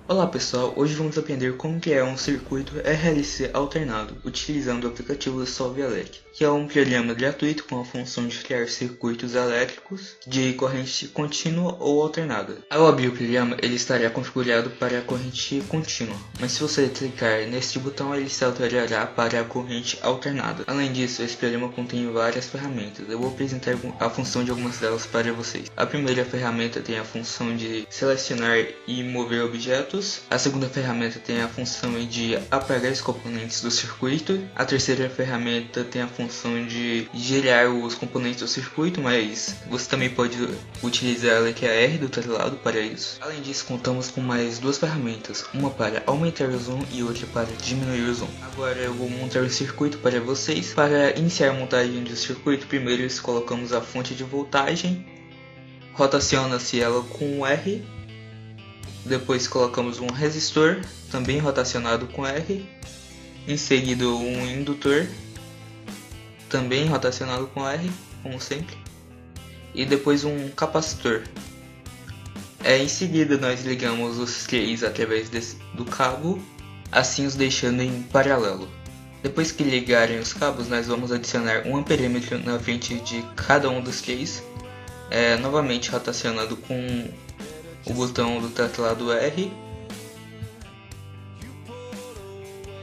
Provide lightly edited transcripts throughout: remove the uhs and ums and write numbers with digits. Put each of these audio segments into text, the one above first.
Olá pessoal, hoje vamos aprender como que é um circuito RLC alternado, utilizando o aplicativo Solve Elec, que é um programa gratuito com a função de criar circuitos elétricos de corrente contínua ou alternada. Ao abrir o programa, ele estará configurado para a corrente contínua, mas se você clicar neste botão, ele se alterará para a corrente alternada. Além disso, esse programa contém várias ferramentas. Eu vou apresentar a função de algumas delas para vocês. A primeira ferramenta tem a função de selecionar e mover objetos. A segunda ferramenta tem a função de apagar os componentes do circuito. A terceira ferramenta tem a função de girar os componentes do circuito, mas você também pode utilizar a que é a R do teclado para isso. Além disso, contamos com mais duas ferramentas, uma para aumentar o zoom e outra para diminuir o zoom. Agora eu vou montar o circuito para vocês. Para iniciar a montagem do circuito, primeiro colocamos a fonte de voltagem, rotaciona-se ela com R. Depois colocamos um resistor, também rotacionado com R. Em seguida um indutor, também rotacionado com R, como sempre. E depois um capacitor. Em seguida nós ligamos os três através do cabo, assim os deixando em paralelo. Depois que ligarem os cabos, nós vamos adicionar um amperômetro na frente de cada um dos três, novamente rotacionado com o botão do teclado R.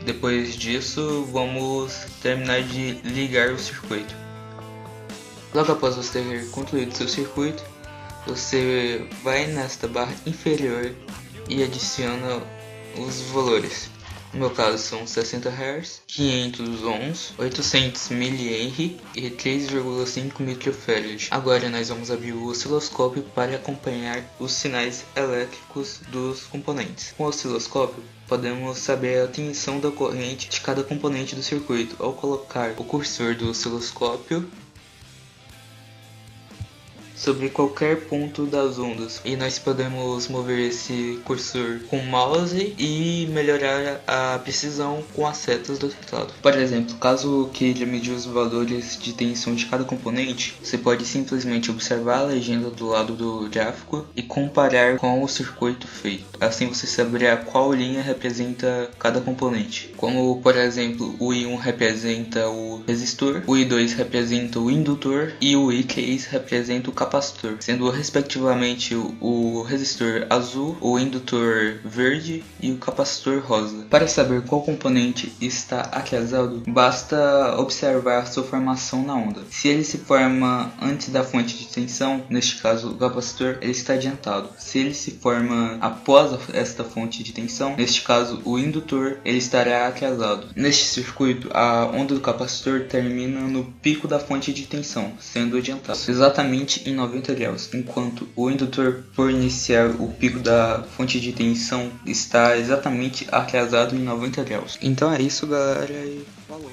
Depois disso, vamos terminar de ligar o circuito. Logo após você ter concluído seu circuito, você vai nesta barra inferior e adiciona os valores. No meu caso são 60 Hz, 500 ohms, 800 mA e 3,5 microfarad. Agora nós vamos abrir o osciloscópio para acompanhar os sinais elétricos dos componentes. Com o osciloscópio podemos saber a tensão da corrente de cada componente do circuito ao colocar o cursor do osciloscópio sobre qualquer ponto das ondas, e nós podemos mover esse cursor com o mouse e melhorar a precisão com as setas do teclado. Por exemplo, caso queira medir os valores de tensão de cada componente, você pode simplesmente observar a legenda do lado do gráfico e comparar com o circuito feito. Assim você saberá qual linha representa cada componente. Como por exemplo, o I1 representa o resistor, o I2 representa o indutor e o I3 representa o capacitor, sendo respectivamente o resistor azul, o indutor verde e o capacitor rosa. Para saber qual componente está atrasado, basta observar a sua formação na onda. Se ele se forma antes da fonte de tensão, neste caso o capacitor, ele está adiantado. Se ele se forma após esta fonte de tensão, neste caso o indutor, ele estará atrasado. Neste circuito, a onda do capacitor termina no pico da fonte de tensão, sendo adiantado exatamente em 90 graus, enquanto o indutor, por iniciar o pico da fonte de tensão, está exatamente atrasado em 90 graus. Então é isso, galera, e falou!